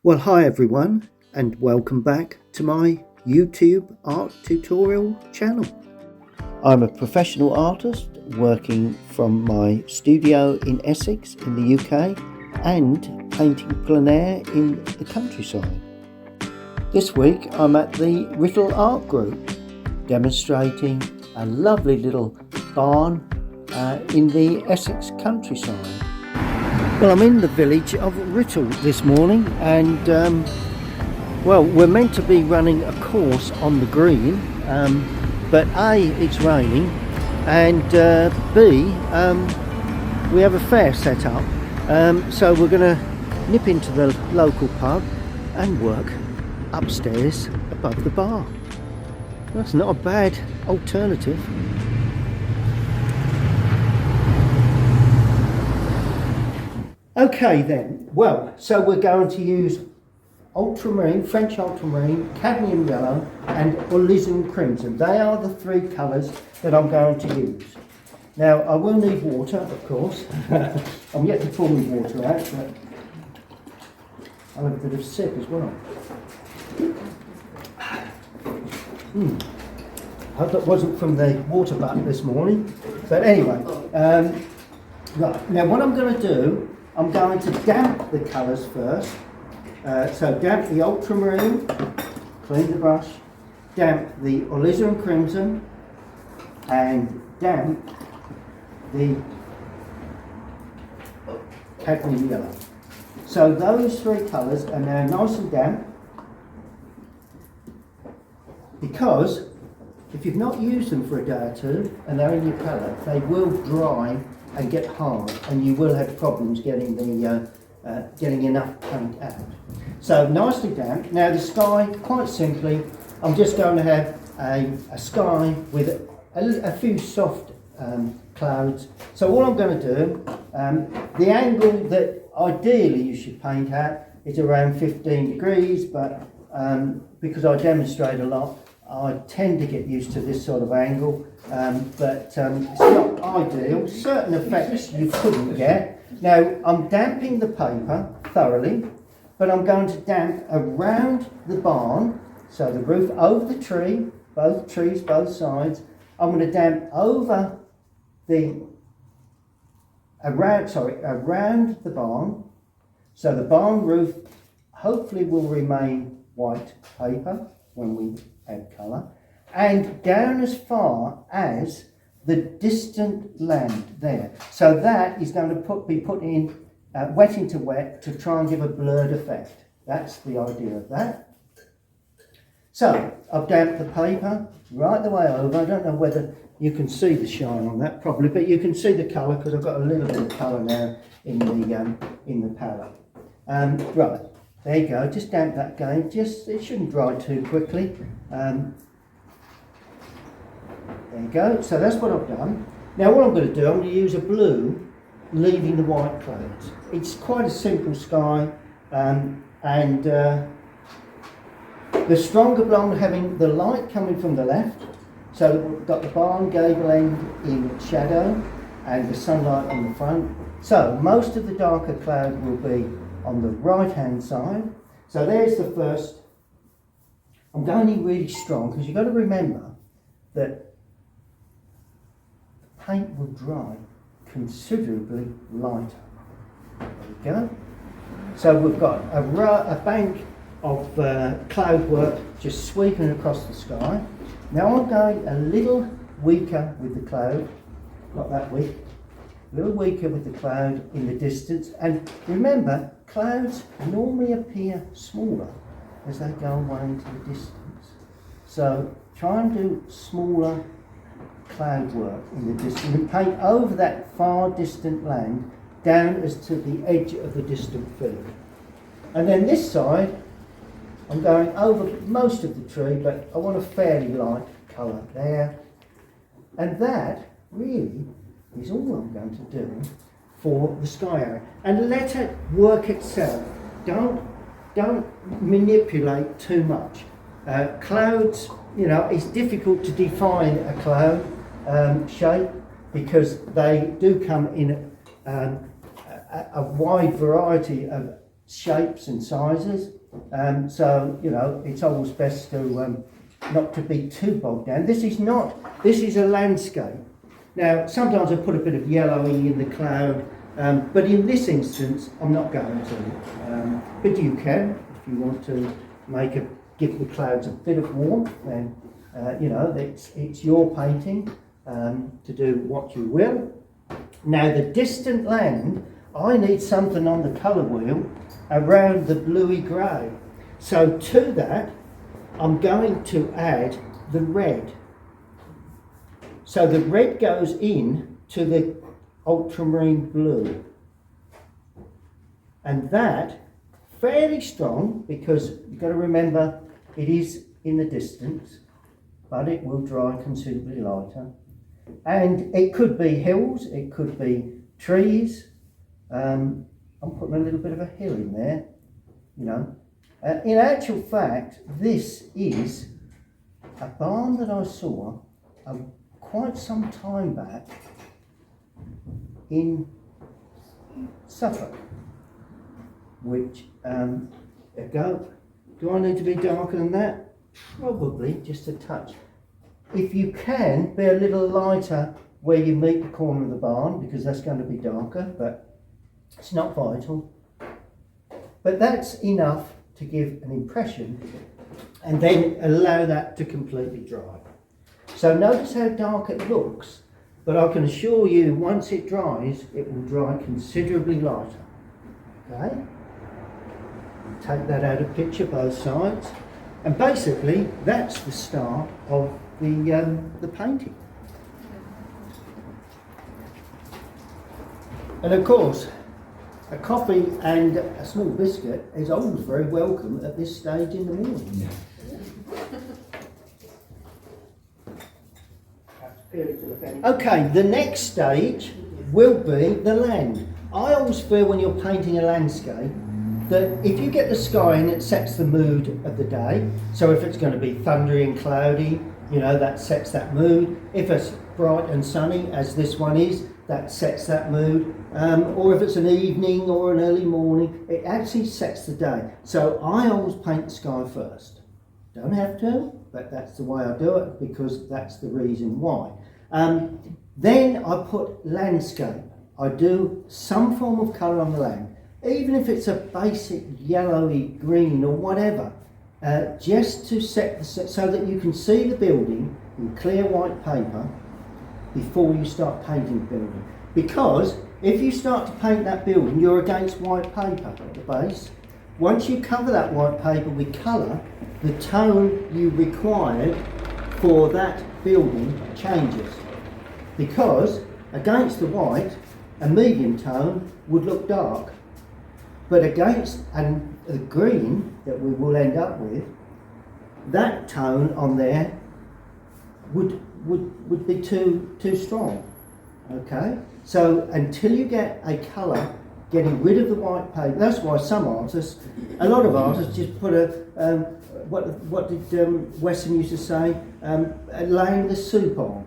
Well, hi everyone, and welcome back to my YouTube art tutorial channel. I'm a professional artist working from my studio in Essex in the UK and painting plein air in the countryside. This week I'm at the Writtle art group demonstrating a lovely little barn in the Essex countryside. Well, I'm in the village of Writtle this morning, and well, we're meant to be running a course on the green, but A, it's raining, and B, we have a fair set up, so we're going to nip into the local pub and work upstairs above the bar. That's not a bad alternative. Okay then, well, so we're going to use ultramarine, French ultramarine, cadmium yellow and alizarin crimson. They are the three colours that I'm going to use. Now I will need water, of course. I'm yet to pour the water out, but I'll have a bit of sip as well. I hope that wasn't from the water butt this morning. But anyway, right, now what I'm going to do, I'm going to damp the colours first. So damp the ultramarine, clean the brush, damp the alizarin crimson, and damp the cadmium yellow. So those three colours are now nice and damp, because if you've not used them for a day or two and they're in your palette, they will dry and get hard, and you will have problems getting the getting enough paint out. So nicely damp. Now the sky, quite simply, I'm just going to have a sky with a few soft clouds. So all I'm going to do, the angle that ideally you should paint at is around 15 degrees, but because I demonstrate a lot, I tend to get used to this sort of angle, but it's not ideal. Certain effects you couldn't get. Now I'm damping the paper thoroughly, but I'm going to damp around the barn, so the roof over the tree, both trees, both sides. I'm going to damp over around the barn, so the barn roof hopefully will remain white paper when we add colour, and down as far as the distant land there. So that is going to be put in wet into wet to try and give a blurred effect. That's the idea of that. So I've damped the paper right the way over. I don't know whether you can see the shine on that properly, but you can see the colour because I've got a little bit of colour now in the palette. Right. There you go, just damp that again, it shouldn't dry too quickly. There you go, so that's what I've done. Now what I'm going to do, I'm going to use a blue, leaving the white clouds. It's quite a simple sky, and the stronger blonde having the light coming from the left, so we've got the barn gable end in shadow, and the sunlight on the front. So most of the darker cloud will be on the right hand side. So there's the first. I'm going in really strong because you've got to remember that the paint will dry considerably lighter. There we go. So we've got a bank of cloud work just sweeping across the sky. Now I'm going a little weaker with the cloud, not that weak, a little weaker with the cloud in the distance. And remember, clouds normally appear smaller as they go away into the distance. So try and do smaller cloud work in the distance and paint over that far distant land down as to the edge of the distant field. And then this side, I'm going over most of the tree, but I want a fairly light colour there. And that really is all I'm going to do for the sky area, and let it work itself. Don't manipulate too much. Clouds, you know, it's difficult to define a cloud shape because they do come in a wide variety of shapes and sizes. So, you know, it's always best to not to be too bogged down. This is a landscape. Now, sometimes I put a bit of yellowing in the cloud, but in this instance, I'm not going to. But you can, if you want to give the clouds a bit of warmth, then, you know, it's your painting to do what you will. Now, the distant land, I need something on the colour wheel around the bluey grey. So to that, I'm going to add the red. So the red goes in to the ultramarine blue. And that, fairly strong, because you've got to remember it is in the distance, but it will dry considerably lighter. And it could be hills, it could be trees. I'm putting a little bit of a hill in there, you know. In actual fact, this is a barn that I saw quite some time back in Suffolk, which, do I need to be darker than that? Probably, just a touch. If you can, be a little lighter where you meet the corner of the barn, because that's going to be darker, but it's not vital. But that's enough to give an impression, and then allow that to completely dry. So notice how dark it looks, but I can assure you once it dries, it will dry considerably lighter. Okay? Take that out of picture, both sides, and basically that's the start of the painting. And of course, a coffee and a small biscuit is always very welcome at this stage in the morning. Yeah. Okay, the next stage will be the land. I always feel when you're painting a landscape that if you get the sky in, it sets the mood of the day. So if it's going to be thundery and cloudy, you know, that sets that mood. If it's bright and sunny, as this one is, that sets that mood. Or if it's an evening or an early morning, it actually sets the day. So I always paint the sky first. Don't have to, but that's the way I do it, because that's the reason why. Then I put landscape. I do some form of colour on the land, even if it's a basic yellowy green or whatever, just to set so that you can see the building in clear white paper before you start painting the building. Because if you start to paint that building, you're against white paper at the base. Once you cover that white paper with colour, the tone you required for that building changes. Because against the white, a medium tone would look dark. But against the green that we will end up with, that tone on there would be too strong. Okay? So until you get a colour getting rid of the white paper, that's why some artists, a lot of artists just put what did Wesson used to say, laying the soup on.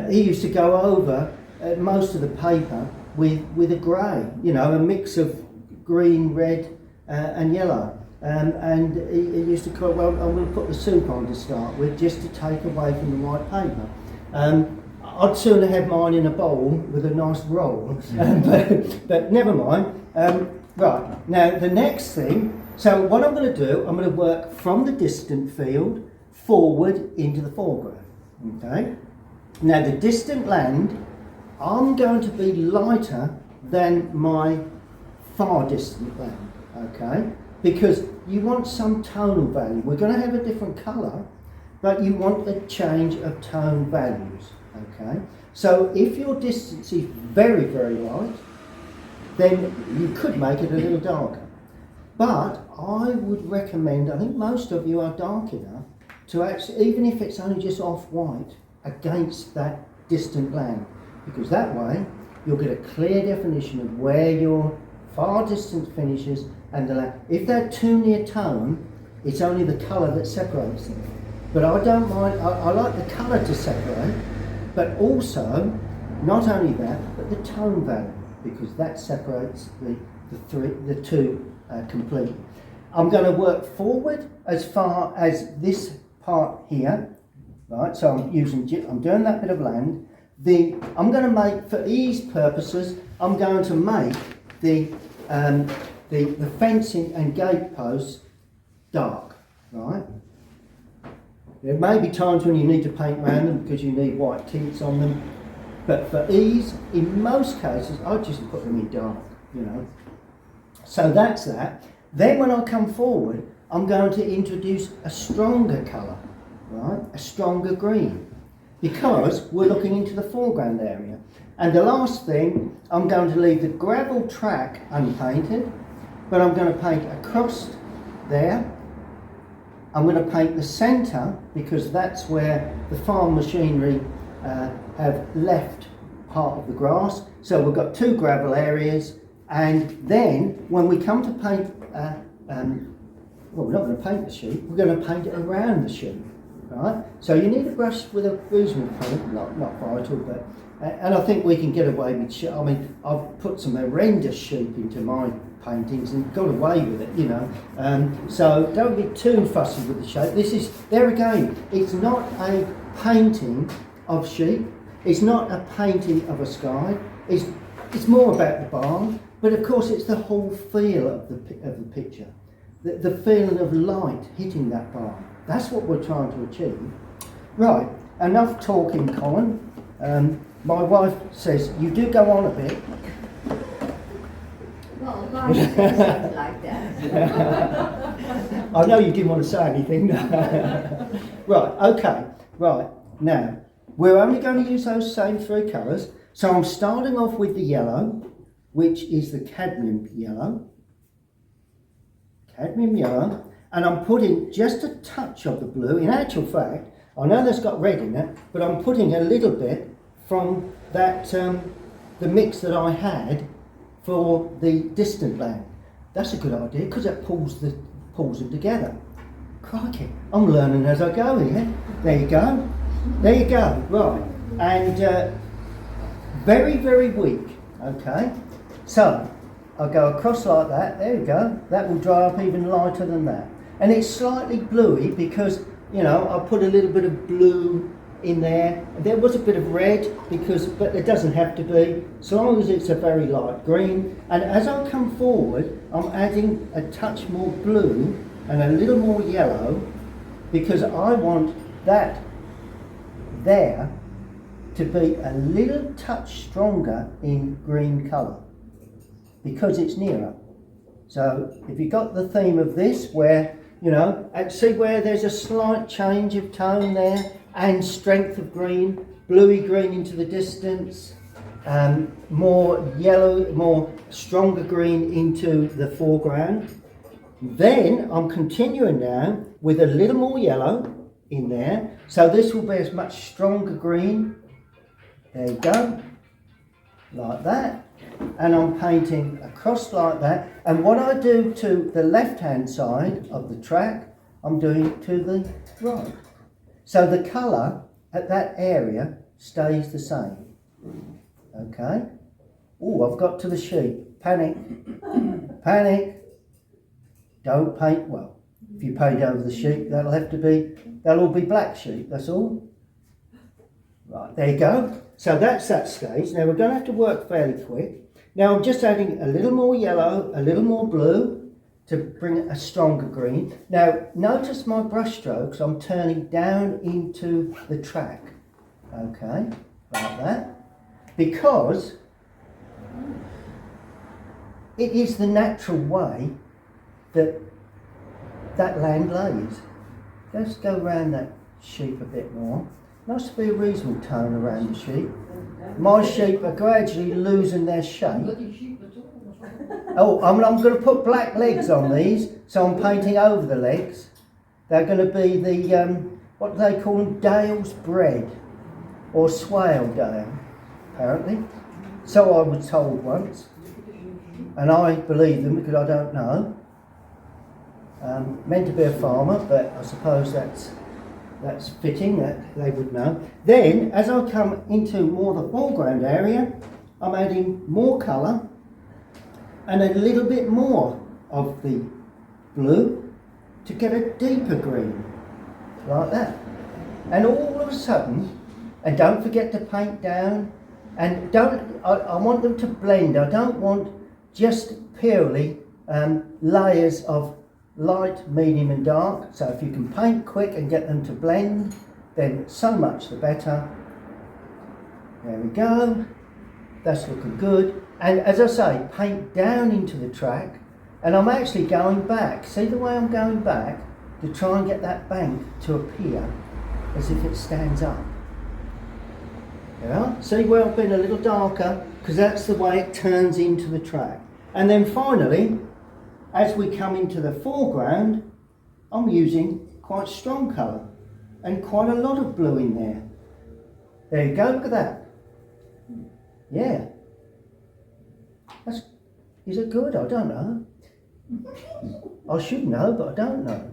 He used to go over most of the paper with a grey, you know, a mix of green, red and yellow. And he used to call, well, I'm going to put the soup on to start with, just to take away from the white paper. I'd sooner have mine in a bowl with a nice roll, but never mind. Right, now the next thing, so what I'm going to do, I'm going to work from the distant field forward into the foreground. Okay? Now the distant land, I'm going to be lighter than my far distant land, okay? Because you want some tonal value. We're going to have a different colour, but you want a change of tone values, okay? So if your distance is very, very light, then you could make it a little darker. But I would recommend, I think most of you are dark enough to actually, even if it's only just off-white, against that distant land, because that way you'll get a clear definition of where your far distance finishes and the land. If they're too near tone, it's only the colour that separates them. But I don't mind, I like the colour to separate, but also, not only that, but the tone value, because that separates the two complete. I'm going to work forward as far as this part here, right? So I'm doing that bit of land. I'm going to make, for ease purposes, I'm going to make the fencing and gate posts dark, right? There may be times when you need to paint around them because you need white tints on them, but for ease, in most cases, I just put them in dark, you know. So that's that. Then when I come forward, I'm going to introduce a stronger colour, right? A stronger green, because we're looking into the foreground area. And the last thing, I'm going to leave the gravel track unpainted, but I'm going to paint across there. I'm going to paint the centre because that's where the farm machinery have left part of the grass. So we've got two gravel areas, and then when we come to paint, well, we're not going to paint the sheep, we're going to paint it around the sheep, right? So you need a brush with a reasonable paint, not vital, but, and I think we can get away with sheep. I mean, I've put some horrendous sheep into my paintings and got away with it, you know. So don't be too fussy with the shape. This is, there again, it's not a painting of sheep, it's not a painting of a sky, it's more about the barn, but of course it's the whole feel of the picture, the feeling of light hitting that barn. That's what we're trying to achieve. Right, enough talking, Colin. My wife says you do go on a bit. Well, life isn't like that. I know you didn't want to say anything. Right, okay, right. Now, we're only going to use those same three colours. So I'm starting off with the yellow, which is the cadmium yellow. Cadmium yellow. And I'm putting just a touch of the blue. In actual fact, I know that's got red in it, but I'm putting a little bit from that, the mix that I had for the distant land. That's a good idea because it pulls them together. Crikey, I'm learning as I go here. There you go. There you go. Right, and very, very weak. Okay, so I'll go across like that. There you go. That will dry up even lighter than that. And it's slightly bluey because, you know, I put a little bit of blue in there. There was a bit of red but it doesn't have to be, so long as it's a very light green. And as I come forward, I'm adding a touch more blue and a little more yellow because I want that there to be a little touch stronger in green colour because it's nearer. So if you got the theme of this where, you know, and see where there's a slight change of tone there and strength of green, bluey green into the distance, more yellow, more stronger green into the foreground. Then I'm continuing now with a little more yellow in there. So this will be as much stronger green. There you go, like that. And I'm painting across like that. And what I do to the left-hand side of the track, I'm doing to the right. So the colour at that area stays the same. Okay. Oh, I've got to the sheep. Panic. Panic. Don't paint, well, if you paint over the sheep, they'll all be black sheep, that's all. Right, there you go. So that's that stage. Now we're going to have to work fairly quick. Now I'm just adding a little more yellow, a little more blue to bring a stronger green. Now notice my brush strokes, I'm turning down into the track. Okay, like that. Because it is the natural way that land lays. Let's go around that sheep a bit more. Must be a reasonable tone around the sheep. My sheep are gradually losing their shape. Oh, I'm going to put black legs on these, so I'm painting over the legs. They're going to be the, what do they call them? Dale's bread, or Swale Dale, apparently. So I was told once, and I believe them because I don't know. Meant to be a farmer, but I suppose that's fitting, that they would know. Then, as I come into more the foreground area, I'm adding more colour and a little bit more of the blue to get a deeper green, like that. And all of a sudden, and don't forget to paint down, and I want them to blend. I don't want just purely layers of light, medium and dark. So if you can paint quick and get them to blend, then so much the better. There we go. That's looking good. And as I say, paint down into the track, and I'm actually going back. See the way I'm going back to try and get that bank to appear as if it stands up. Yeah? See where I've been a little darker, because that's the way it turns into the track. And then finally, as we come into the foreground, I'm using quite strong colour and quite a lot of blue in there. There you go, look at that. Yeah. Is it good? I don't know. I should know, but I don't know.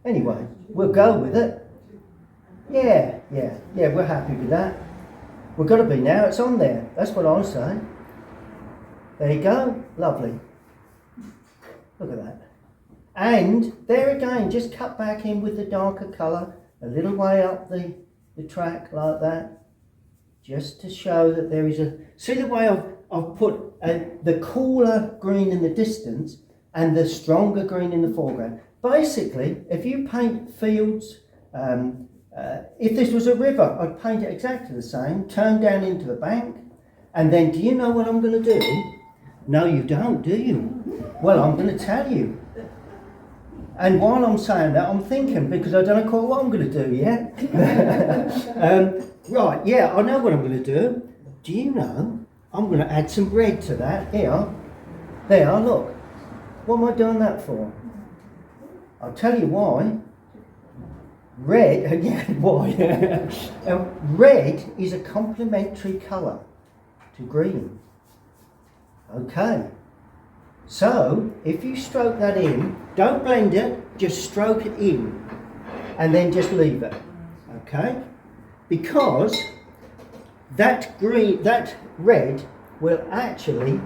Anyway, we'll go with it. Yeah, we're happy with that. We've got to be now, it's on there. That's what I'm saying. There you go, lovely. Look at that. And there again, just cut back in with the darker colour, a little way up the track like that, just to show that there is a... See the way I've put the cooler green in the distance and the stronger green in the foreground. Basically, if you paint fields, if this was a river, I'd paint it exactly the same, turn down into the bank, and then do you know what I'm going to do? No, you don't, do you? Well, I'm going to tell you. And while I'm saying that, I'm thinking, because I don't know quite what I'm going to do yet. Right, yeah, I know what I'm going to do. Do you know, I'm going to add some red to that. Here, there, look. What am I doing that for? I'll tell you why. Red, yeah, why? Red is a complementary colour to green. Okay. So, if you stroke that in, don't blend it, just stroke it in, and then just leave it, okay? Because that red will actually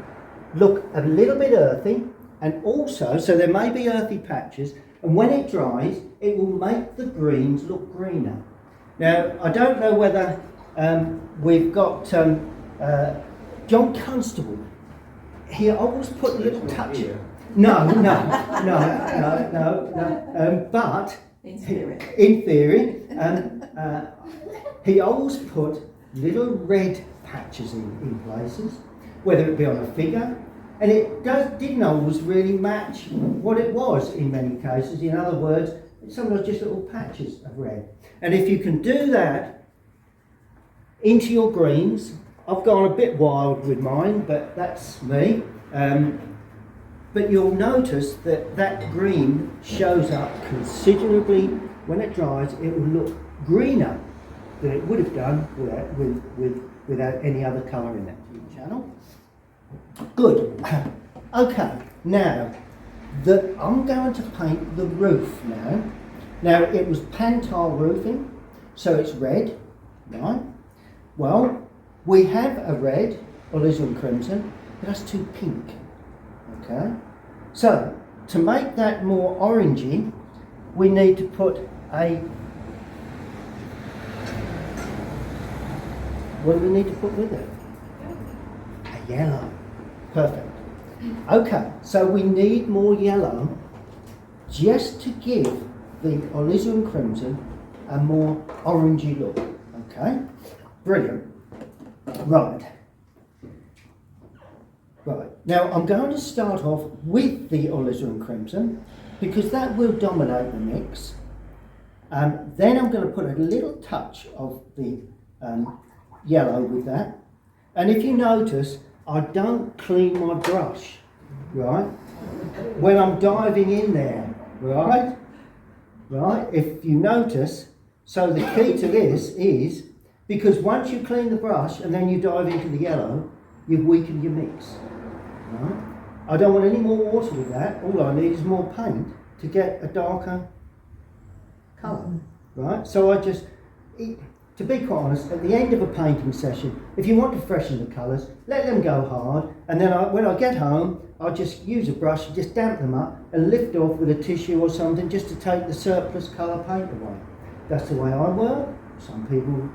look a little bit earthy, and also, so there may be earthy patches, and when it dries, it will make the greens look greener. Now, I don't know whether we've got John Constable. He always put a little touch. No. But in theory, he always put little red patches in places, whether it be on a figure, and it didn't always really match what it was in many cases. In other words, sometimes just little patches of red. And if you can do that into your greens, I've gone a bit wild with mine, but that's me. But you'll notice that green shows up considerably. When it dries, it will look greener than it would have done without any other colour in that channel. Good. Okay, now I'm going to paint the roof now. Now it was pantile roofing, so it's red, right? Well, we have a red, alizarin crimson, but that's too pink, okay? So, to make that more orangey, we need to put what do we need to put with it? A yellow. Perfect. Okay, so we need more yellow just to give the alizarin crimson a more orangey look, okay? Brilliant. Right, now I'm going to start off with the alizarin crimson because that will dominate the mix. Then I'm going to put a little touch of the yellow with that. And if you notice, I don't clean my brush, right? When I'm diving in there, right? If you notice, so the key to this is, because once you clean the brush and then you dive into the yellow, you've weakened your mix. Right? I don't want any more water with that. All I need is more paint to get a darker colour. Right? So to be quite honest, at the end of a painting session, if you want to freshen the colours, let them go hard, and then when I get home, I'll just use a brush and just damp them up and lift off with a tissue or something just to take the surplus colour paint away. That's the way I work. Some people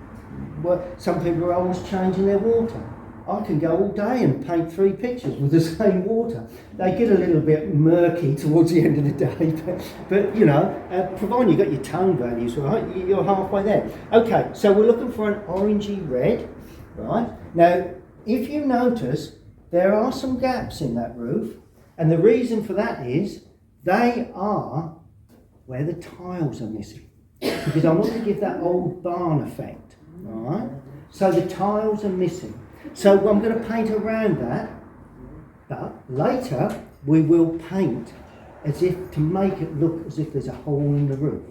are always changing their water. I can go all day and paint 3 pictures with the same water. They get a little bit murky towards the end of the day, but you know, providing you've got your tone values right, you're halfway there. Okay, so we're looking for an orangey red, right? Now, if you notice, there are some gaps in that roof, and the reason for that is they are where the tiles are missing, because I want to give that old barn effect, right? So the tiles are missing. So I'm going to paint around that, but later we will paint as if to make it look as if there's a hole in the roof,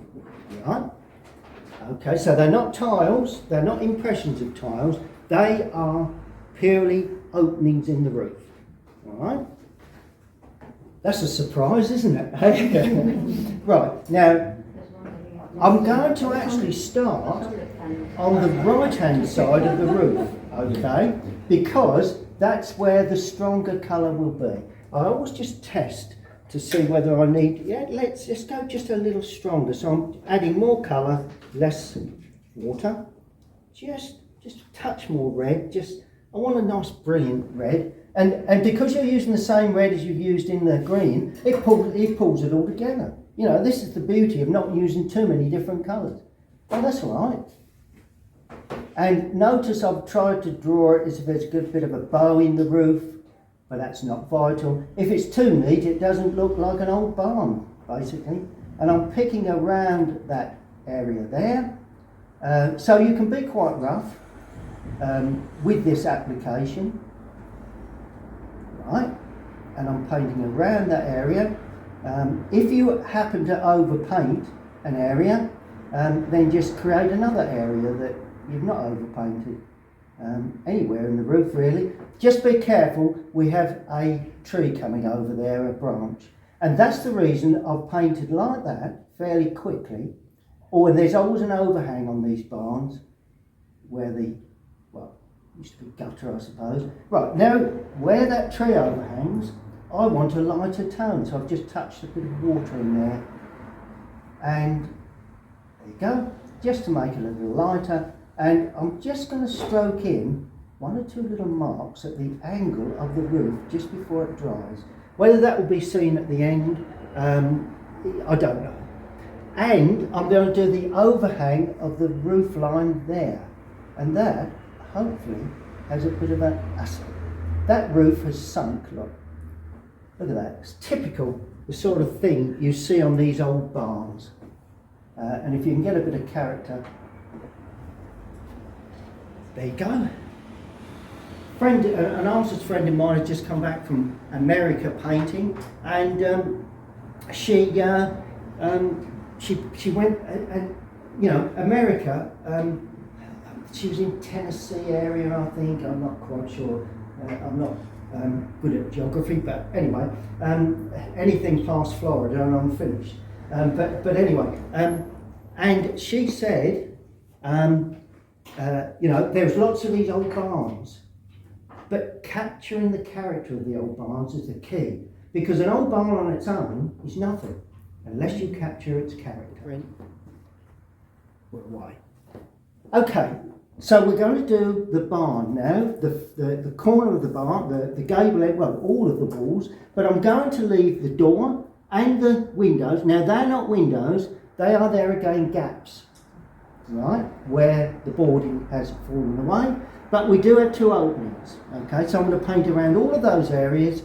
right? Okay, so they're not tiles, they're not impressions of tiles, they are purely openings in the roof, all right? That's a surprise, isn't it? Right, now I'm going to actually start on the right-hand side of the roof, okay? Because that's where the stronger colour will be. I always just test to see whether I need, let's go just a little stronger. So I'm adding more colour, less water, just a touch more red, I want a nice brilliant red. And because you're using the same red as you've used in the green, it pulls it all together. You know, this is the beauty of not using too many different colours. Oh, that's all right. And notice I've tried to draw it as if there's a good bit of a bow in the roof, but that's not vital. If it's too neat, it doesn't look like an old barn, basically. And I'm picking around that area there. So you can be quite rough with this application, right? And I'm painting around that area. If you happen to overpaint an area, then just create another area that you've not overpainted. Anywhere in the roof really. Just be careful, we have a tree coming over there, a branch. And that's the reason I've painted like that fairly quickly. Or there's always an overhang on these barns where used to be gutter I suppose. Right, now where that tree overhangs, I want a lighter tone, so I've just touched a bit of water in there. And there you go, just to make it a little lighter. And I'm just going to stroke in 1 or 2 little marks at the angle of the roof just before it dries. Whether that will be seen at the end, I don't know. And I'm going to do the overhang of the roof line there. And that, hopefully, has a bit of that roof has sunk, look. Look at that, it's typical, the sort of thing you see on these old barns. And if you can get a bit of character, there you go. An artist friend of mine has just come back from America painting, and she went, and you know, America. She was in Tennessee area, I think. I'm not quite sure. I'm not good at geography, but anyway, anything past Florida, and I'm finished. But anyway, and she said, you know, there's lots of these old barns, but capturing the character of the old barns is the key, because an old barn on its own is nothing unless you capture its character. Well, why? Okay, so we're going to do the barn now, the corner of the barn, the gable end, well, all of the walls, but I'm going to leave the door and the windows. Now, they're not windows, they are there again gaps, right, where the boarding has fallen away, but we do have 2 openings, okay, so I'm going to paint around all of those areas,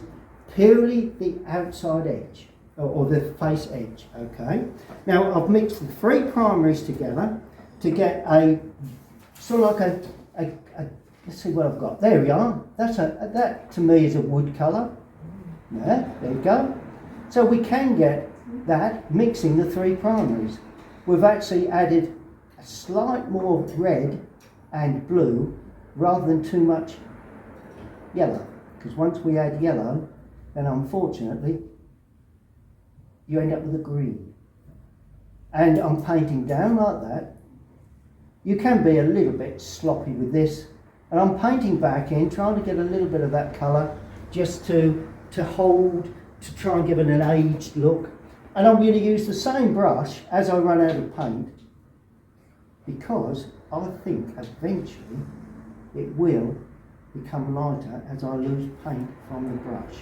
purely the outside edge, or the face edge, okay. Now, I've mixed the 3 primaries together to get a, sort of like a let's see what I've got, there we are, that to me is a wood colour, there you go. So we can get that mixing the 3 primaries. We've actually added a slight more red and blue rather than too much yellow, because once we add yellow, then unfortunately you end up with a green. And I'm painting down like that. You can be a little bit sloppy with this, and I'm painting back in, trying to get a little bit of that colour just to hold, to try and give it an aged look. And I'm going to use the same brush as I run out of paint, because I think eventually it will become lighter as I lose paint from the brush.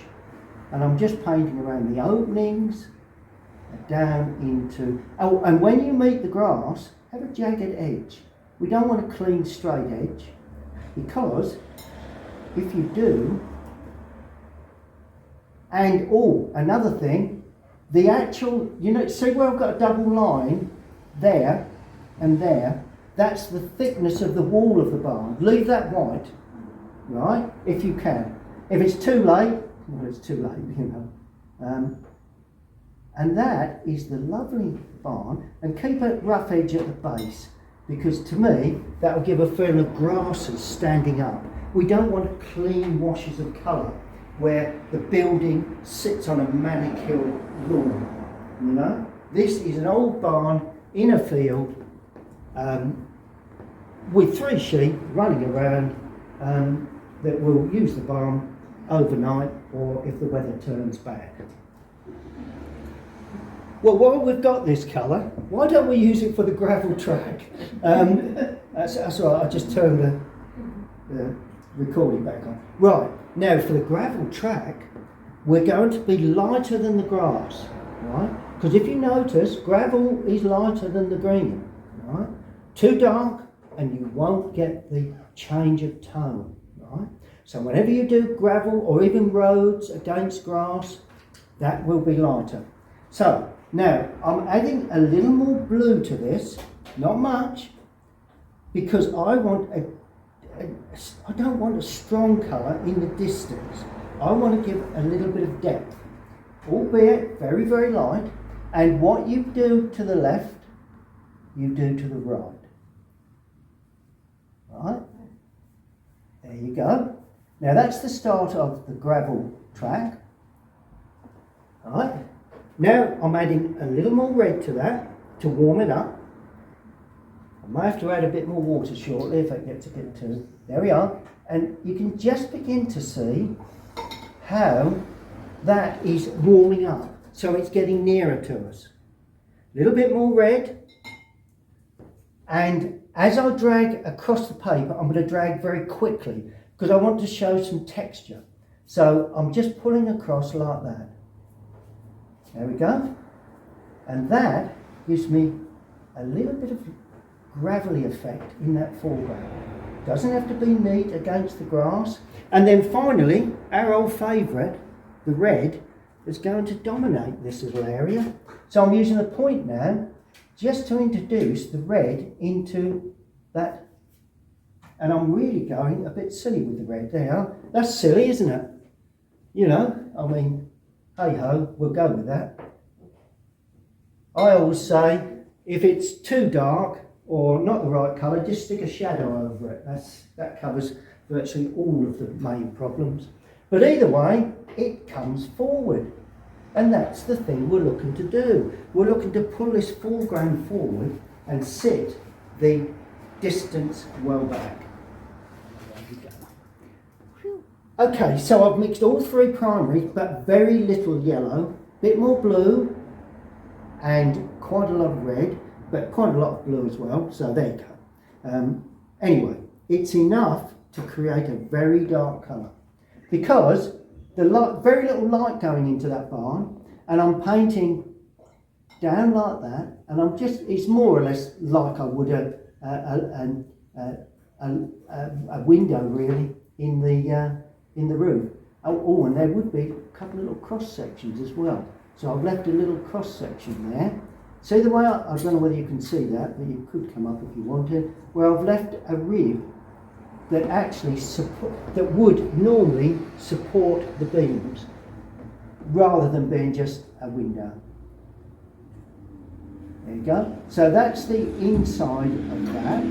And I'm just painting around the openings, down into, oh, and when you meet the grass, have a jagged edge. We don't want a clean straight edge, because if you do, and oh, another thing, the actual, you know, see where I've got a double line there and there, that's the thickness of the wall of the barn. Leave that white, right, if you can. If it's too late, well, it's too late, you know. And that is the lovely barn, and keep a rough edge at the base, because to me that will give a feeling of grasses standing up. We don't want clean washes of colour where the building sits on a manicured lawn, you know. This is an old barn in a field with 3 sheep running around that will use the barn overnight or if the weather turns bad. Well, while we've got this colour, why don't we use it for the gravel track? That's all right, I just turned the recording back on. Right, now for the gravel track, we're going to be lighter than the grass, right? Because if you notice, gravel is lighter than the green, right? Too dark and you won't get the change of tone, right? So whenever you do gravel or even roads against grass, that will be lighter. So now I'm adding a little more blue to this, not much, because I don't want a strong colour in the distance. I want to give a little bit of depth, albeit very, very light. And what you do to the left, you do to the right. Right? There you go. Now that's the start of the gravel track. Right? Now I'm adding a little more red to that to warm it up. I might have to add a bit more water shortly if I get to get to. There we are. And you can just begin to see how that is warming up. So it's getting nearer to us. A little bit more red. And as I drag across the paper, I'm going to drag very quickly because I want to show some texture. So I'm just pulling across like that. There we go. And that gives me a little bit of gravelly effect in that foreground. Doesn't have to be neat against the grass. And then finally, our old favourite, the red, is going to dominate this little area. So I'm using a point now just to introduce the red into that. And I'm really going a bit silly with the red there. That's silly, isn't it? You know, I mean, hey ho, we'll go with that. I always say, if it's too dark or not the right colour, just stick a shadow over it. That covers virtually all of the main problems. But either way, it comes forward. And that's the thing we're looking to do. We're looking to pull this foreground forward and sit the distance well back. There we go. Okay, so I've mixed all 3 primaries, but very little yellow, bit more blue, and quite a lot of red, but quite a lot of blue as well. So there you go. Anyway, it's enough to create a very dark colour, because very little light going into that barn, and I'm painting down like that, and it's more or less like I would a window really in the roof. Oh, and there would be a couple of little cross sections as well. So I've left a little cross section there. See the way, I don't know whether you can see that, but you could come up if you wanted, where I've left a rib that actually that would normally support the beams rather than being just a window. There you go. So that's the inside of that.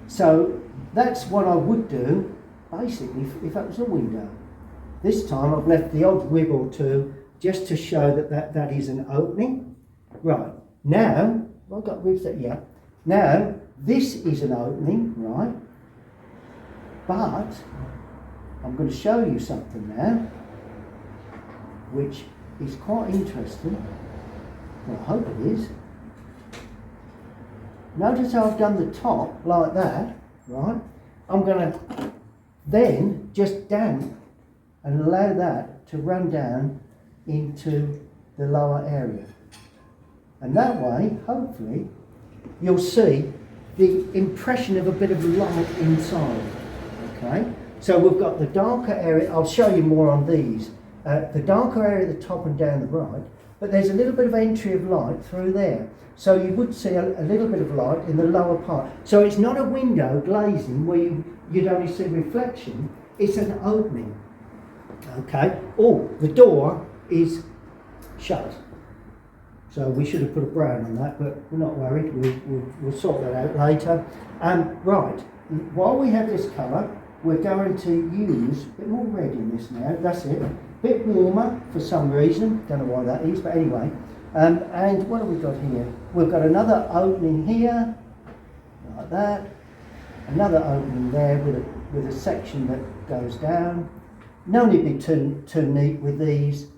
So that's what I would do basically if that was a window. This time I've left the odd rib or two just to show that is an opening. Right, now I've got ribs that, yeah. Now, this is an opening, right? But I'm going to show you something now, which is quite interesting. Well, I hope it is. Notice how I've done the top like that, right? I'm going to then just damp and allow that to run down into the lower area. And that way, hopefully, you'll see the impression of a bit of light inside, okay? So we've got the darker area, I'll show you more on these, the darker area at the top and down the right, but there's a little bit of entry of light through there. So you would see a little bit of light in the lower part. So it's not a window glazing where you'd only see reflection, it's an opening, okay? Oh, the door is shut. So we should have put a brown on that, but we're not worried, we'll sort that out later. Right, while we have this colour, we're going to use a bit more red in this now, that's it. A bit warmer for some reason, don't know why that is, but anyway. And what have we got here? We've got another opening here, like that. Another opening there with a section that goes down. No need to be too neat with these.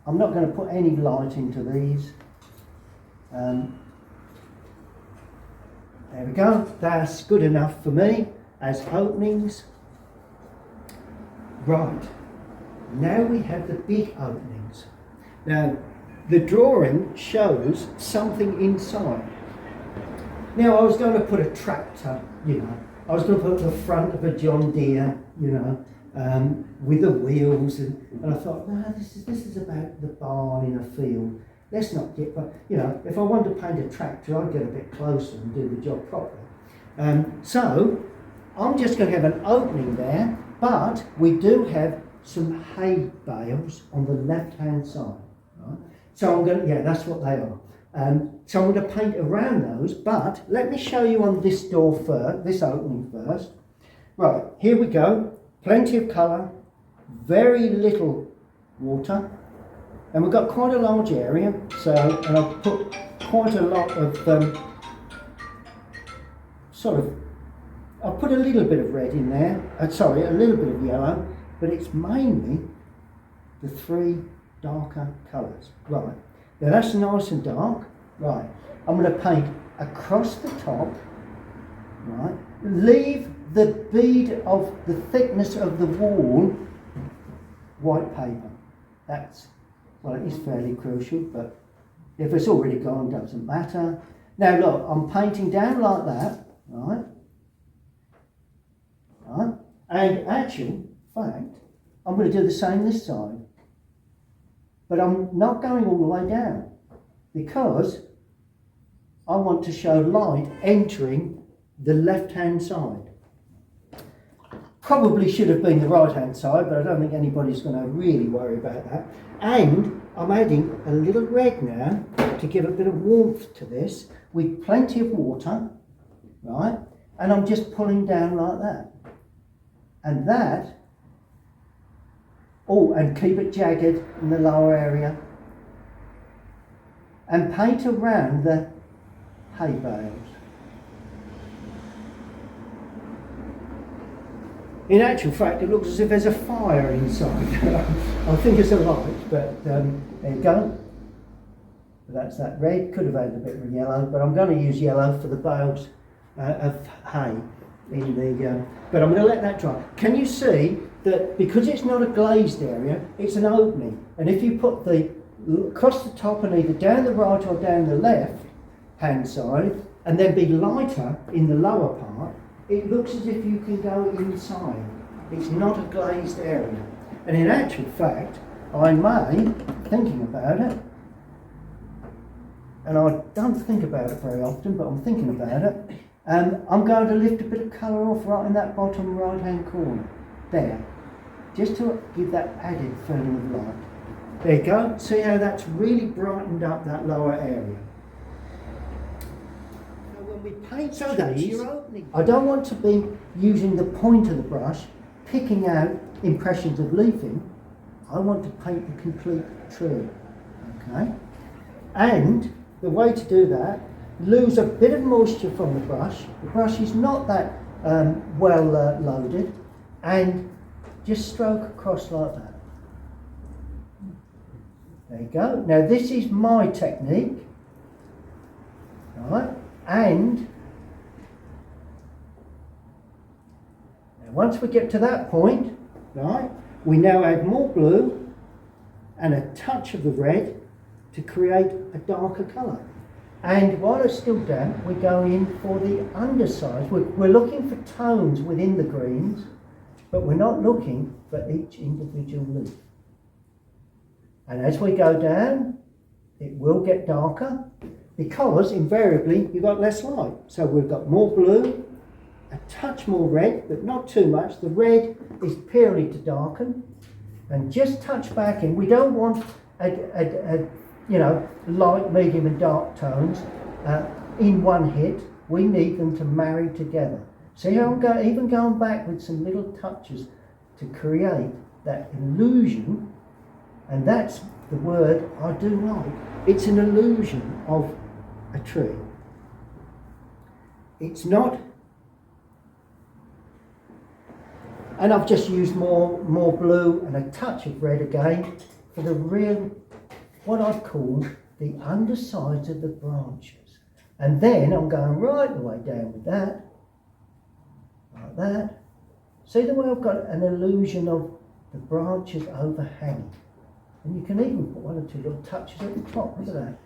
I'm not going to put any light into these. There we go, that's good enough for me as openings. Right, now we have the big openings. Now, the drawing shows something inside. Now, I was going to put a tractor, I was going to put the front of a John Deere, with the wheels, and I thought, no, this is about the barn in a field. Let's not get, but if I wanted to paint a tractor, I'd get a bit closer and do the job properly. So I'm just going to have an opening there, but we do have some hay bales on the left-hand side. Right? So I'm going to, that's what they are. So I'm going to paint around those, but let me show you on this door first, this opening first. Right, here we go. Plenty of colour, very little water, and we've got quite a large area, and I've put quite a lot of I've put a little bit of red in there, a little bit of yellow, but it's mainly the three darker colours. Right, now that's nice and dark. Right, I'm going to paint across the top, right, leave the bead of the thickness of the wall white paper. It is fairly crucial, but if it's already gone, doesn't matter. Now look, I'm painting down like that, right? Right? And actual fact, I'm going to do the same this side. But I'm not going all the way down because I want to show light entering the left-hand side. Probably should have been the right-hand side, but I don't think anybody's going to really worry about that. And I'm adding a little red now to give a bit of warmth to this with plenty of water, right? And I'm just pulling down like that. And that, and keep it jagged in the lower area. And paint around the hay bales. In actual fact, it looks as if there's a fire inside. I think it's a light, but there you go. That's that red. Could have added a bit of yellow, but I'm going to use yellow for the bales of hay. But I'm going to let that dry. Can you see that because it's not a glazed area, it's an opening? And if you put across the top and either down the right or down the left hand side, and then be lighter in the lower part, it looks as if you can go inside. It's not a glazed area. And in actual fact, I may, thinking about it, and I don't think about it very often, but I'm thinking about it, I'm going to lift a bit of colour off right in that bottom right hand corner. There. Just to give that added feeling of light. There you go. See how that's really brightened up that lower area. We paint these, I don't want to be using the point of the brush, picking out impressions of leafing. I want to paint the complete tree, okay? And the way to do that lose a bit of moisture from the brush. The brush is not that well loaded, and just stroke across like that. There you go. Now this is my technique, right? And now once we get to that point, right, we now add more blue and a touch of the red to create a darker colour. And while it's still damp, we go in for the undersides. We're looking for tones within the greens, but we're not looking for each individual leaf. And as we go down, it will get darker because invariably you've got less light. So we've got more blue, a touch more red, but not too much. The red is purely to darken, and just touch back in. We don't want a light, medium and dark tones in one hit. We need them to marry together. See how I'm even going back with some little touches to create that illusion, and that's the word I do like. It's an illusion of a tree. It's not, and I've just used more blue and a touch of red again for the real, what I've called the undersides of the branches. And then I'm going right the way down with that, like that. See the way I've got an illusion of the branches overhanging. And you can even put one or two little touches at the top, look at that.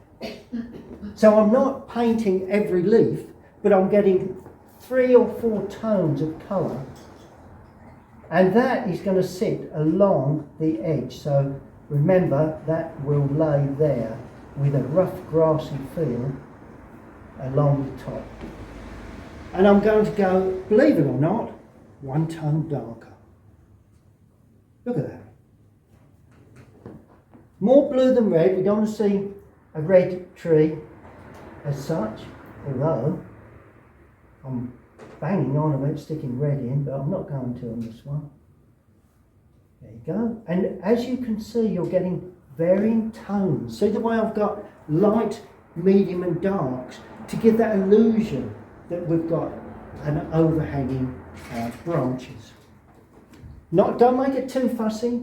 So I'm not painting every leaf, but I'm getting 3 or 4 tones of colour. And that is going to sit along the edge. So remember, that will lay there with a rough grassy feel along the top. And I'm going to go, believe it or not, 1 tone darker. Look at that. More blue than red. We don't want to see a red tree as such, although I'm banging on about sticking red in, but I'm not going to on this one. There you go. And as you can see, you're getting varying tones. See the way I've got light, medium and darks to give that illusion that we've got an overhanging branches. Don't make it too fussy.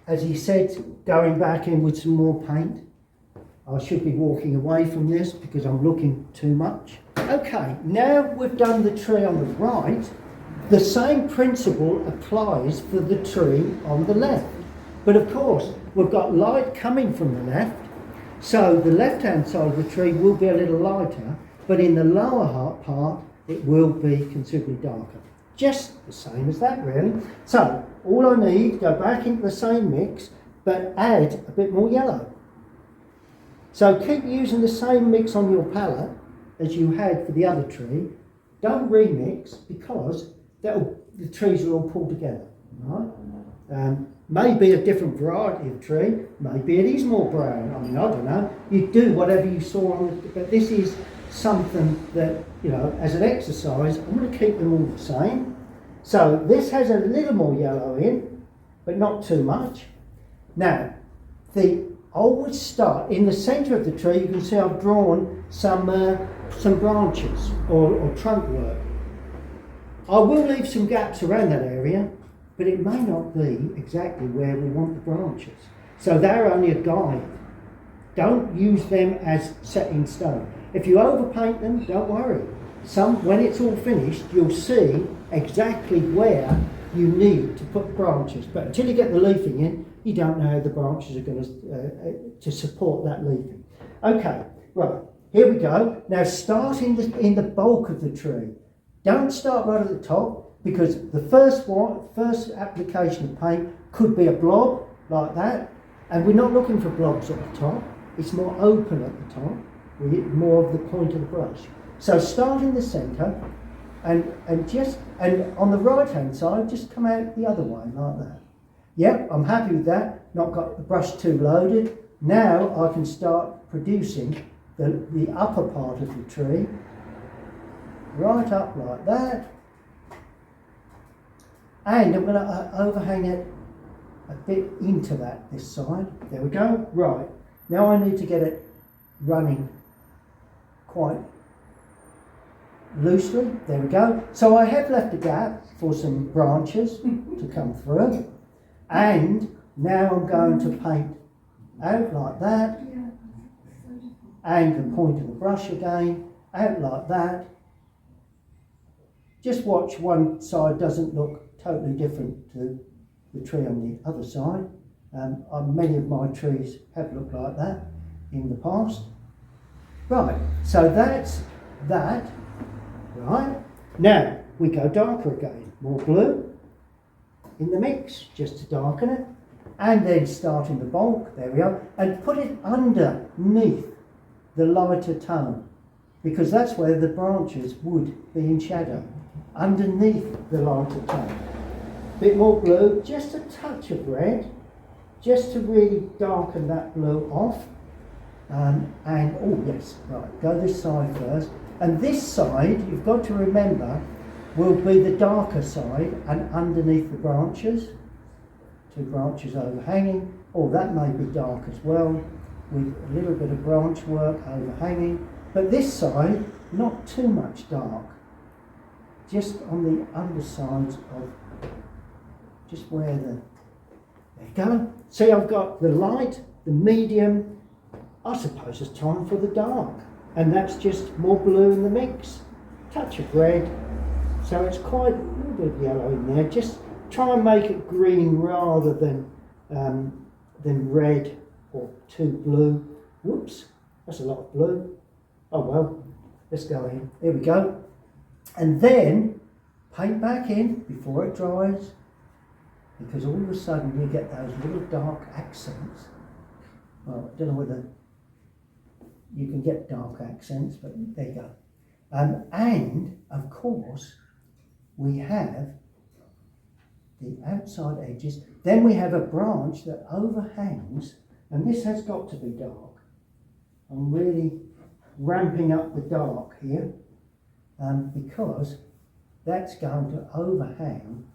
As he said, going back in with some more paint. I should be walking away from this because I'm looking too much. Okay, now we've done the tree on the right, the same principle applies for the tree on the left. But of course, we've got light coming from the left, so the left-hand side of the tree will be a little lighter, but in the lower part, it will be considerably darker. Just the same as that, really. So, all I need, go back into the same mix, but add a bit more yellow. So keep using the same mix on your palette as you had for the other tree. Don't remix because the trees will all pull together. Right? Maybe a different variety of tree, maybe it is more brown. I mean, I don't know. You do whatever you saw on it, but this is something that, as an exercise, I'm going to keep them all the same. So this has a little more yellow in, but not too much. Now, I would start in the centre of the tree. You can see I've drawn some branches or trunk work. I will leave some gaps around that area, but it may not be exactly where we want the branches. So they're only a guide. Don't use them as set in stone. If you overpaint them, don't worry. When it's all finished, you'll see exactly where you need to put branches. But until you get the leafing in, you don't know how the branches are going to support that leafing. Okay, right, here we go. Now start in the bulk of the tree. Don't start right at the top, because the first application of paint could be a blob like that, and we're not looking for blobs at the top. It's more open at the top, with more of the point of the brush. So start in the centre, and on the right hand side, just come out the other way like that. Yep, I'm happy with that. Not got the brush too loaded. Now I can start producing the upper part of the tree, right up like that. And I'm going to overhang it a bit into this side. There we go. Right. Now I need to get it running quite loosely. There we go. So I have left a gap for some branches to come through, and now I'm going to paint out like that, and the point of the brush again, out like that. Just watch one side doesn't look totally different to the tree on the other side. Many of my trees have looked like that in the past. Right, so that's that. Right, now we go darker again, more blue in the mix, just to darken it, and then start in the bulk, there we are, and put it underneath the lighter tone, because that's where the branches would be in shadow, underneath the lighter tone. Bit more blue, just a touch of red, just to really darken that blue off. And oh yes, right, go this side first. And this side, you've got to remember, will be the darker side and underneath the branches. Two branches overhanging. Oh, that may be dark as well, with a little bit of branch work overhanging. But this side, not too much dark. Just on the undersides of, just where there you go. See, I've got the light, the medium, I suppose it's time for the dark. And that's just more blue in the mix. Touch of red. So it's quite a little bit of yellow in there. Just try and make it green rather than red or too blue. Whoops, that's a lot of blue. Oh well, let's go in. Here we go. And then paint back in before it dries, because all of a sudden you get those little dark accents. Well, I don't know whether you can get dark accents, but there you go. And of course, we have the outside edges. Then we have a branch that overhangs, and this has got to be dark. I'm really ramping up the dark here, because that's going to overhang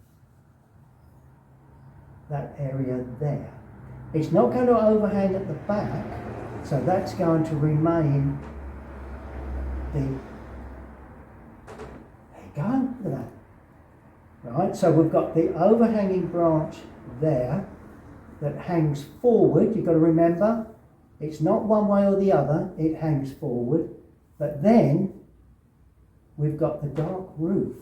that area there. It's not going to overhang at the back, so that's going to remain there you go, look at that. Right, so we've got the overhanging branch there that hangs forward. You've got to remember, it's not one way or the other, it hangs forward. But then we've got the dark roof.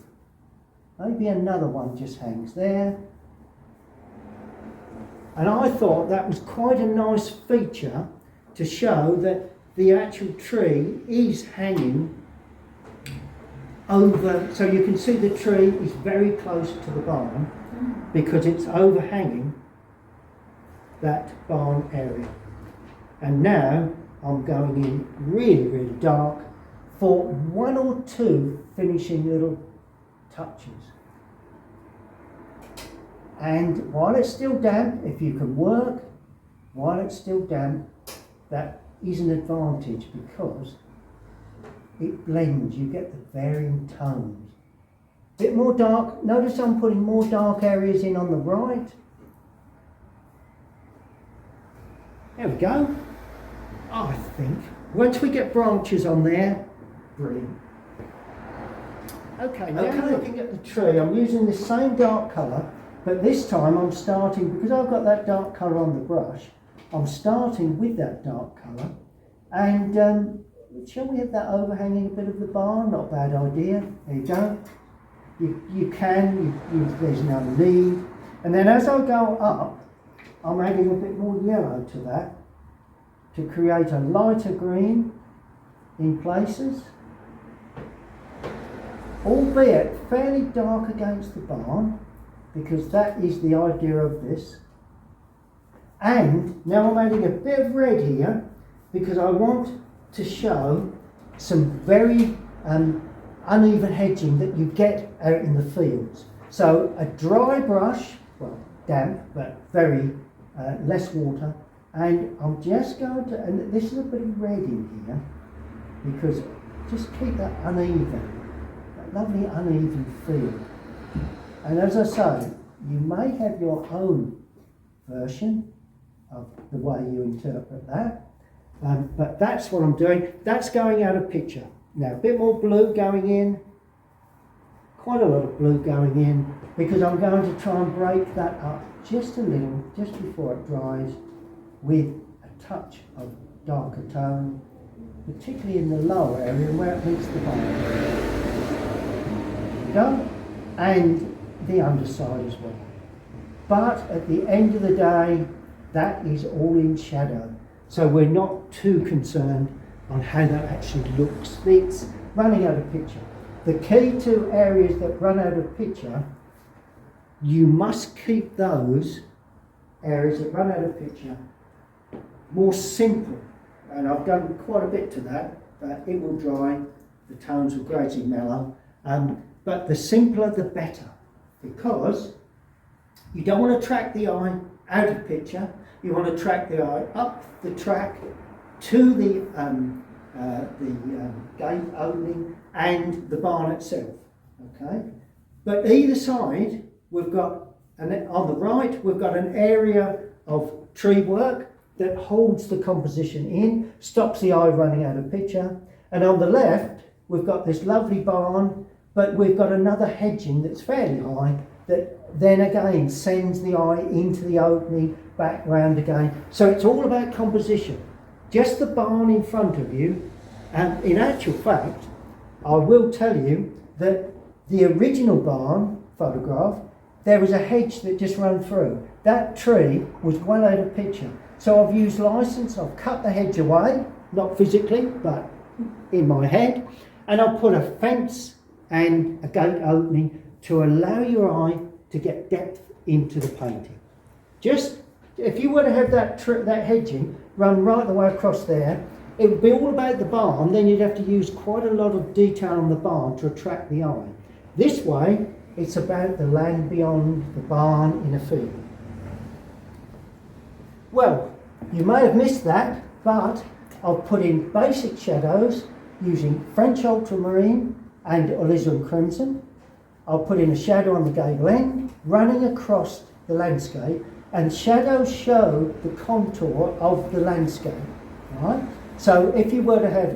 Maybe another one just hangs there. And I thought that was quite a nice feature to show that the actual tree is hanging over, so you can see the tree is very close to the barn because it's overhanging that barn area. And now I'm going in really, really dark for one or two finishing little touches. And while it's still damp, if you can work, while it's still damp, that is an advantage because it blends, you get the varying tones. Bit more dark, notice I'm putting more dark areas in on the right. There we go. I think, once we get branches on there, brilliant. Okay, now looking at the tree, I'm using the same dark colour, but this time I'm starting, because I've got that dark colour on the brush, I'm starting with that dark colour. And shall we have that overhanging a bit of the barn? Not a bad idea. There you go. You can, there's no need. And then as I go up, I'm adding a bit more yellow to that to create a lighter green in places, albeit fairly dark against the barn, because that is the idea of this. And now I'm adding a bit of red here because I want to show some very uneven hedging that you get out in the fields. So a dry brush, well, damp, but very less water, and I'm just going to, and this is a bit of red in here, because just keep that uneven, that lovely uneven feel. And as I say, you may have your own version of the way you interpret that, But that's what I'm doing. That's going out of picture. Now a bit more blue going in, quite a lot of blue going in, because I'm going to try and break that up just a little, just before it dries, with a touch of darker tone, particularly in the lower area where it meets the bottom. There you go. And the underside as well. But at the end of the day, that is all in shadow. So we're not too concerned on how that actually looks. It's running out of picture. The key to areas that run out of picture, you must keep those areas that run out of picture more simple. And I've done quite a bit to that, but it will dry, the tones will gradually mellow. But the simpler the better, because you don't want to track the eye out of picture, you want to track the eye up the track to the gate opening and the barn itself, okay? But either side, we've got, on the right, we've got an area of tree work that holds the composition in, stops the eye running out of picture. And on the left, we've got this lovely barn, but we've got another hedging that's fairly high that then again sends the eye into the opening, back round again. So it's all about composition. Just the barn in front of you, and in actual fact, I will tell you that the original barn photograph, there was a hedge that just ran through. That tree was well out of picture. So I've used license, I've cut the hedge away, not physically, but in my head, and I've put a fence and a gate opening to allow your eye to get depth into the painting. Just, if you were to have that hedging run right the way across there, it would be all about the barn, then you'd have to use quite a lot of detail on the barn to attract the eye. This way, it's about the land beyond the barn in a field. Well, you may have missed that, but I've put in basic shadows using French ultramarine and alizarin crimson. I'll put in a shadow on the gable end, running across the landscape, and shadows show the contour of the landscape. Right? So if you were to have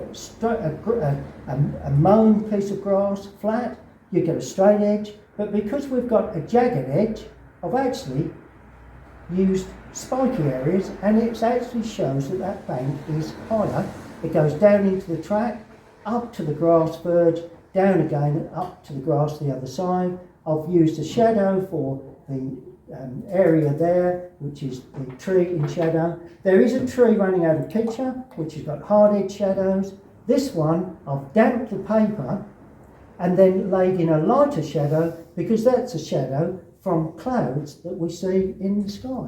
a mown piece of grass flat, you get a straight edge, but because we've got a jagged edge, I've actually used spiky areas, and it actually shows that that bank is higher. It goes down into the track, up to the grass verge, down again and up to the grass the other side. I've used a shadow for the area there, which is the tree in shadow. There is a tree running out of picture, which has got hard edge shadows. This one, I've damped the paper and then laid in a lighter shadow, because that's a shadow from clouds that we see in the sky.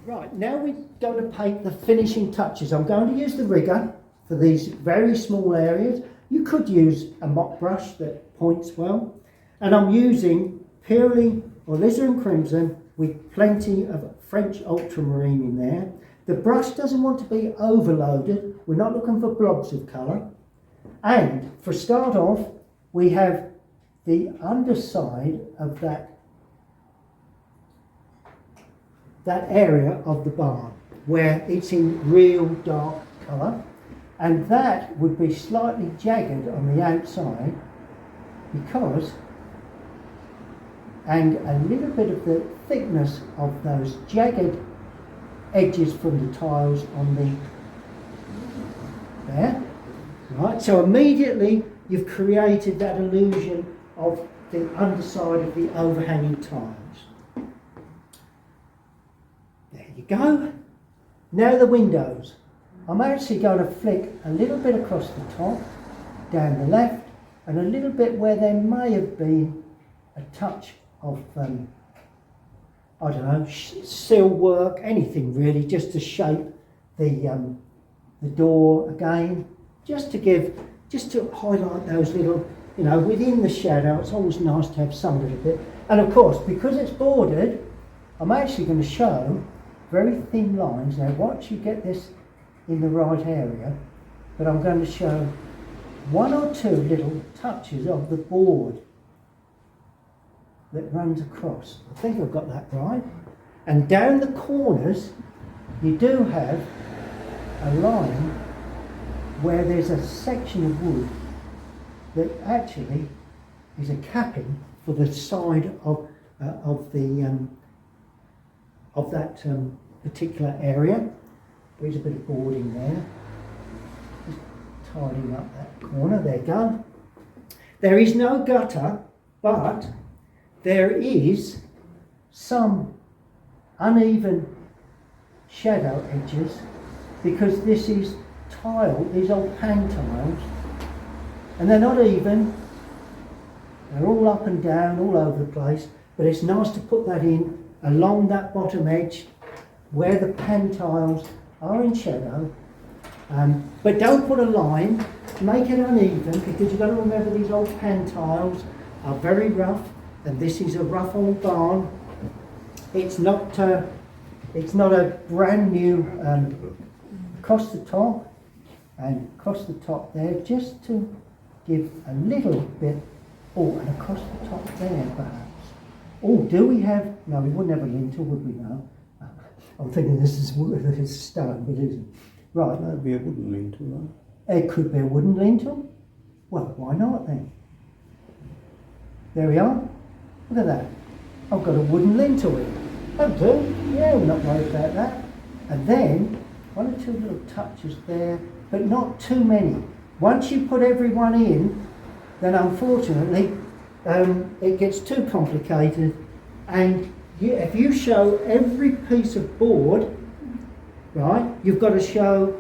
Right, now we're going to paint the finishing touches. I'm going to use the rigger for these very small areas. You could use a mop brush that points well. And I'm using purely alizarin crimson with plenty of French ultramarine in there. The brush doesn't want to be overloaded. We're not looking for blobs of colour. And for start off, we have the underside of that area of the barn where it's in real dark colour, and that would be slightly jagged on the outside because, and a little bit of the thickness of those jagged edges from the tiles on there, right? So immediately you've created that illusion of the underside of the overhanging tiles. There you go. Now the windows. I'm actually going to flick a little bit across the top, down the left, and a little bit where there may have been a touch of, I don't know, sill work, anything really, just to shape the door again, just to highlight those little, you know, within the shadow. It's always nice to have some little bit. And of course, because it's bordered, I'm actually going to show very thin lines. Now watch you get this in the right area, but I'm going to show one or two little touches of the board that runs across. I think I've got that right. And down the corners, you do have a line where there's a section of wood that actually is a capping for the side of that particular area. There's a bit of boarding there. Just tidying up that corner. There you go. There is no gutter, but there is some uneven shadow edges because this is tile, these old pan tiles, and they're not even, they're all up and down, all over the place, but it's nice to put that in along that bottom edge where the pan tiles are in shadow. But don't put a line, make it uneven, because you've got to remember these old pan tiles are very rough, and this is a rough old barn. It's not a brand new across the top and across the top there, just to give a little bit. Oh, and across the top there perhaps. Oh, do we have? No, we wouldn't have a lintel, would we now? I'm thinking this is wood, this is stone, but it isn't. Right. That'd be a wooden lintel, right? It could be a wooden lintel. Well, why not then? There we are. Look at that. I've got a wooden lintel in. That'll do. Yeah, we're not worried about that. And then, one or two little touches there, but not too many. Once you put everyone in, then unfortunately, it gets too complicated. And if you show every piece of board, right, you've got to show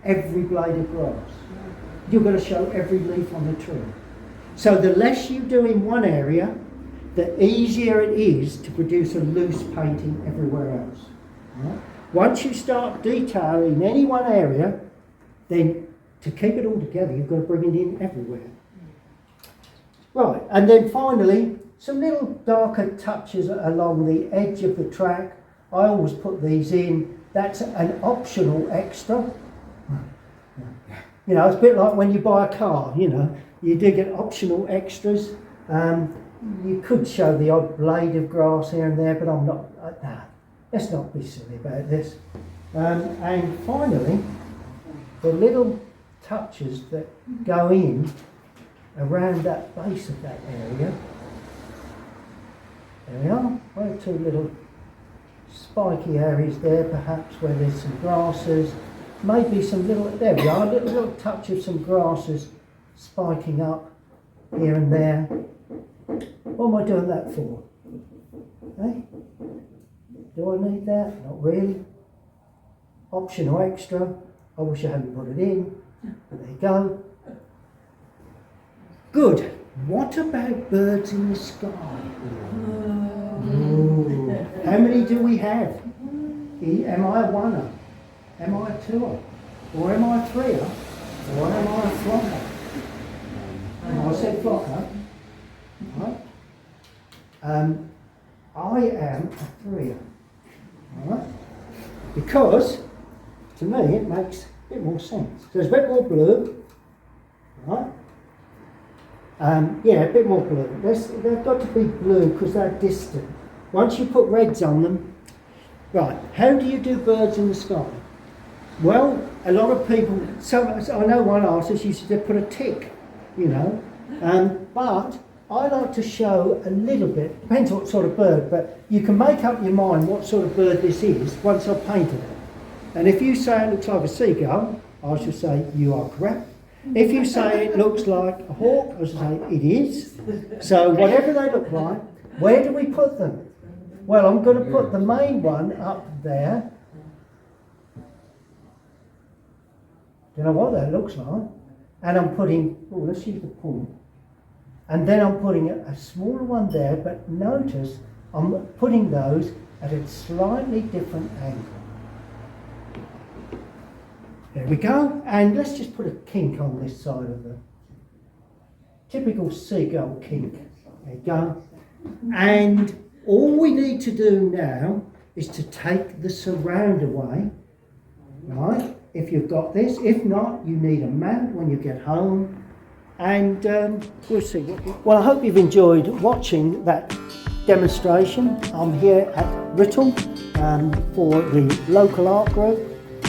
every blade of grass. You've got to show every leaf on the tree. So the less you do in one area, the easier it is to produce a loose painting everywhere else. Right? Once you start detailing any one area, then to keep it all together, you've got to bring it in everywhere. Right, and then finally, some little darker touches along the edge of the track. I always put these in. That's an optional extra. You know, it's a bit like when you buy a car, you know, you do get optional extras. You could show the odd blade of grass here and there, but I'm not, let's not be silly about this. And finally, the little touches that go in around that base of that area. There we are, one or two little spiky areas there, perhaps where there's some grasses, maybe some little, there we are, a little touch of some grasses spiking up here and there. What am I doing that for? Eh? Do I need that? Not really. Optional extra. I wish I hadn't put it in, but there you go. Good. What about birds in the sky? Ooh. How many do we have? Am I a oneer? Am I a twoer? Or am I a threeer? Or am I a flocker? I said flocker. Right. I am a threeer. Right. Because, to me, it makes a bit more sense. So there's a bit more blue. Right. Yeah, a bit more blue. They've got to be blue because they're distant. Once you put reds on them, right, how do you do birds in the sky? Well, a lot of people, I know one artist used to put a tick, you know, but I like to show a little bit, depends what sort of bird, but you can make up your mind what sort of bird this is once I've painted it. And if you say it looks like a seagull, I should say you are correct. If you say it looks like a hawk, I should say it is. So whatever they look like, where do we put them? Well, I'm going to put the main one up there. Do you know what that looks like? And I'm putting, oh, let's use the pool. And then I'm putting a smaller one there, but notice I'm putting those at a slightly different angle. There we go, and let's just put a kink on this side of the typical seagull kink. There you go. And all we need to do now is to take the surround away, right? If you've got this. If not, you need a mat when you get home. And we'll see. Well, I hope you've enjoyed watching that demonstration. I'm here at Writtle for the local art group.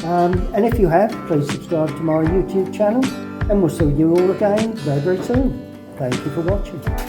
And if you have, please subscribe to my YouTube channel, and we'll see you all again very, very soon. Thank you for watching.